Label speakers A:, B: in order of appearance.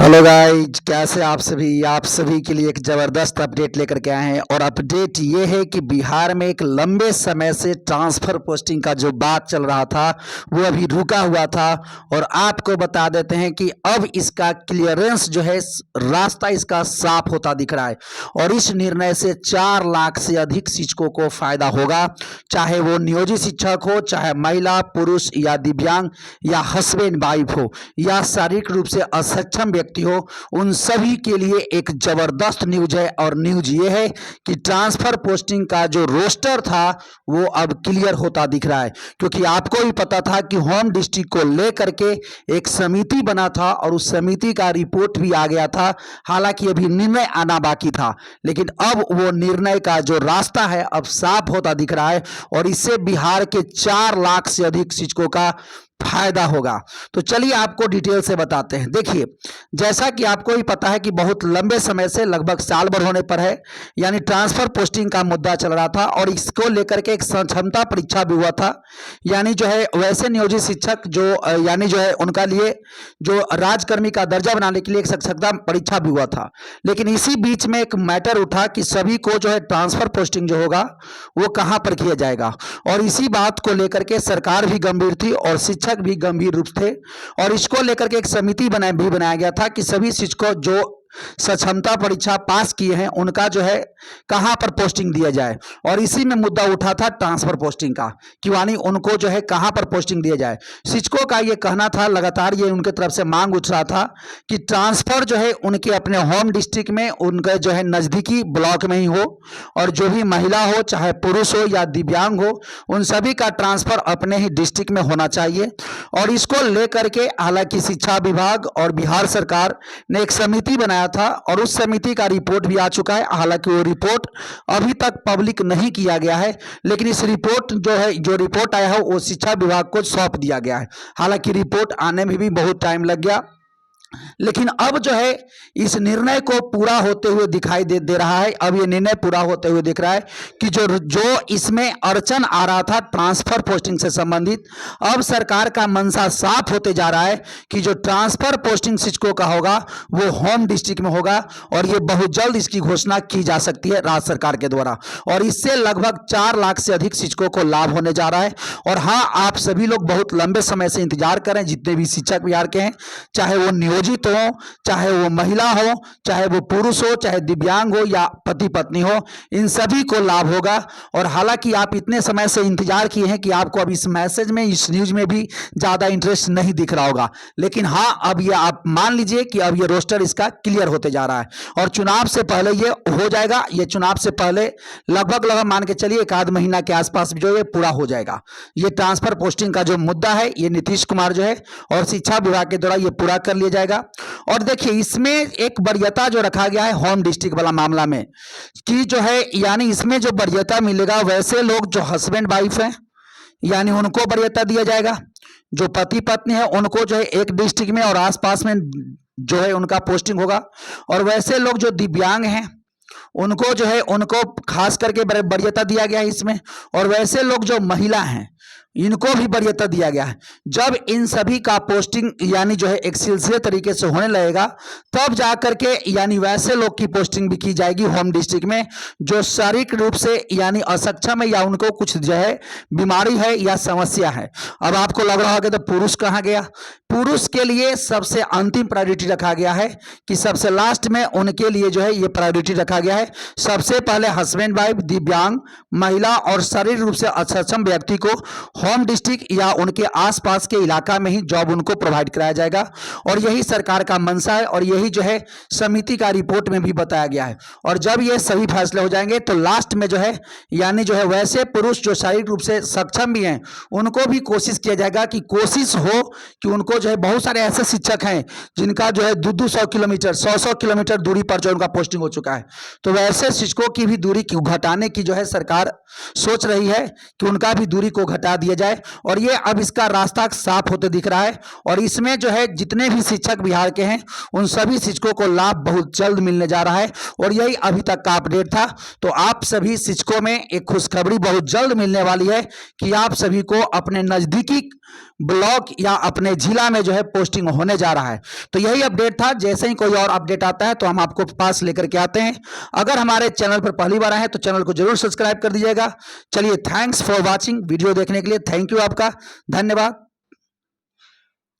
A: Hello guys, कैसे आप सभी के लिए एक ज़बरदस्त अपडेट लेकर के आए हैं। और अपडेट ये है कि बिहार में एक लंबे समय से ट्रांसफ़र पोस्टिंग का जो बात चल रहा था वो अभी रुका हुआ था। और आपको बता देते हैं कि अब इसका क्लियरेंस जो है, रास्ता इसका साफ होता दिख रहा है। और इस निर्णय से 4 लाख से अधिक शिक्षकों को फ़ायदा होगा, चाहे वो नियोजित शिक्षक हो, चाहे महिला, पुरुष या दिव्यांग या हस्बैंड वाइफ हो या शारीरिक रूप से असक्षम व्यक्ति हो, उन सभी के लिए एक जबरदस्त न्यूज है। और न्यूज ये है कि ट्रांसफर पोस्टिंग का जो रोस्टर था वो अब क्लियर होता दिख रहा है। क्योंकि आपको भी पता था कि होम डिस्ट्रिक्ट को लेकर के एक समिति बना था और उस समिति का रिपोर्ट भी आ गया था। हालांकि अभी निर्णय आना बाकी था, लेकिन अब वो निर्णय का जो रास्ता है अब साफ होता दिख रहा है। और इससे बिहार के 4 लाख से अधिक शिक्षकों का फायदा होगा। तो चलिए आपको डिटेल से बताते हैं। देखिए, जैसा कि आपको भी पता है कि बहुत लंबे समय से, लगभग साल भर होने पर है, यानी ट्रांसफर पोस्टिंग का मुद्दा चल रहा था। और इसको लेकर के एक क्षमता परीक्षा भी हुआ था, यानी जो है वैसे नियोजित शिक्षक जो यानी जो है उनका लिए जो राजकर्मी का दर्जा बनाने के लिए एक क्षमता परीक्षा भी हुआ था। लेकिन इसी बीच में एक मैटर उठा कि सभी को जो है ट्रांसफर पोस्टिंग जो होगा वो कहाँ पर किया जाएगा। और इसी बात को लेकर के सरकार भी गंभीर थी और शिक्षक भी गंभीर रूप थे। और इसको लेकर के एक समिति बनाया गया था कि सभी शिक्षकों जो सक्षमता परीक्षा पास किए हैं उनका जो है कहां पर पोस्टिंग दिया जाए। और इसी में मुद्दा उठा था ट्रांसफर पोस्टिंग का, कि यानी उनको जो है कहां पर पोस्टिंग दिया जाए। शिक्षकों का ये कहना था, लगातार ये उनके तरफ से मांग उठ रहा था कि ट्रांसफर जो है उनके अपने होम डिस्ट्रिक्ट में, उनके जो है नजदीकी ब्लॉक में ही हो। और जो भी महिला हो, चाहे पुरुष हो या दिव्यांग हो, उन सभी का ट्रांसफर अपने ही डिस्ट्रिक्ट में होना चाहिए। और इसको लेकर के हालांकि शिक्षा विभाग और बिहार सरकार ने एक समिति बनाया था और उस समिति का रिपोर्ट भी आ चुका है। हालांकि वो रिपोर्ट अभी तक पब्लिक नहीं किया गया है, लेकिन इस रिपोर्ट जो रिपोर्ट आया है वो शिक्षा विभाग को सौंप दिया गया है। हालांकि रिपोर्ट आने में भी बहुत टाइम लग गया, लेकिन अब जो है इस निर्णय को पूरा होते हुए दिखाई दे रहा है। अब ये निर्णय पूरा होते हुए दिख रहा है कि जो इसमें अड़चन आ रहा था ट्रांसफर पोस्टिंग से संबंधित, अब सरकार का मंशा साफ होते जा रहा है कि जो ट्रांसफर पोस्टिंग शिक्षकों का होगा वो होम डिस्ट्रिक्ट में होगा। और ये बहुत जल्द इसकी घोषणा की जा सकती है राज्य सरकार के द्वारा। और इससे लगभग 4 लाख से अधिक शिक्षकों को लाभ होने जा रहा है। और हाँ, आप सभी लोग बहुत लंबे समय से इंतजार करें, जितने भी शिक्षक बिहार के हैं, चाहे वो नियोजित हो, चाहे वो महिला हो, चाहे वो पुरुष हो, चाहे दिव्यांग हो या पति पत्नी हो, इन सभी को लाभ होगा। और हालांकि आप इतने समय से इंतजार किए हैं कि आपको अब इस मैसेज में, इस न्यूज में भी ज्यादा इंटरेस्ट नहीं दिख रहा होगा, लेकिन हाँ, अब ये आप मान लीजिए कि अब ये रोस्टर इसका क्लियर होते जा रहा है और चुनाव से पहले ये हो जाएगा। ये चुनाव से पहले लगभग मान के चलिए 1 महीना के आसपास जो ये पूरा हो जाएगा। ये ट्रांसफर पोस्टिंग का जो मुद्दा है ये नीतीश कुमार जो है और शिक्षा विभाग के द्वारा ये पूरा कर लिया जाएगा। और देखिए, इसमें एक वरीयता जो रखा गया है होम डिस्ट्रिक्ट वाला मामला में, कि जो है यानी इसमें जो वरीयता मिलेगा, वैसे लोग जो हस्बैंड वाइफ हैं यानी उनको वरीयता दिया जाएगा। जो पति पत्नी है उनको जो है एक डिस्ट्रिक्ट में और आसपास में जो है उनका पोस्टिंग होगा। और वैसे लोग जो दिव्यांग हैं उनको जो है उनको खास करके वरीयता दिया गया है इसमें। और वैसे लोग जो महिला हैं इनको भी वरीयता दिया गया है। जब इन सभी का पोस्टिंग यानी जो है एक सिलसिले तरीके से होने लगेगा, तब जाकर के यानी वैसे लोग की पोस्टिंग भी की जाएगी होम डिस्ट्रिक्ट में जो शारीरिक रूप से यानी असक्षम है या उनको कुछ जो है बीमारी है या समस्या है। अब आपको लग रहा होगा तो पुरुष कहाँ गया? पुरुष के लिए सबसे अंतिम प्रायोरिटी रखा गया है, कि सबसे लास्ट में उनके लिए जो है ये प्रायोरिटी रखा गया है। सबसे पहले हस्बैंड वाइफ, दिव्यांग, महिला और शारीरिक रूप से असक्षम व्यक्ति को होम डिस्ट्रिक्ट या उनके आसपास के इलाका में ही जॉब उनको प्रोवाइड कराया जाएगा। और यही सरकार का मंशा है और यही जो है समिति का रिपोर्ट में भी बताया गया है। और जब ये सभी फैसले हो जाएंगे तो लास्ट में जो है यानी जो है वैसे पुरुष जो शारीरिक रूप से सक्षम भी हैं उनको भी कोशिश किया जाएगा कि कोशिश हो कि उनको जो है, बहुत सारे ऐसे शिक्षक हैं जिनका जो है 200 किलोमीटर 100 किलोमीटर दूरी पर जो उनका पोस्टिंग हो चुका है, तो वैसे शिक्षकों की भी दूरी घटाने की जो है सरकार सोच रही है कि उनका भी दूरी को घटा दिया जाए। और ये अब इसका रास्ता साफ होते दिख रहा है और इसमें जो है जितने भी शिक्षक बिहार के हैं उन सभी शिक्षकों को लाभ बहुत जल्द मिलने जा रहा है और यही अभी तक का अपडेट था। तो आप सभी शिक्षकों में एक खुशखबरी बहुत जल्द मिलने वाली है कि आप सभी को अपने नजदीकी ब्लॉक या अपने जिला में जो है पोस्टिंग होने जा रहा है। तो यही अपडेट था। जैसे ही कोई और अपडेट आता है तो हम आपको पास लेकर के आते हैं। अगर हमारे चैनल पर पहली बार आए हैं तो चैनल को जरूर सब्सक्राइब कर दीजिएगा। चलिए, थैंक्स फॉर वॉचिंग। वीडियो देखने के लिए थैंक यू, आपका धन्यवाद।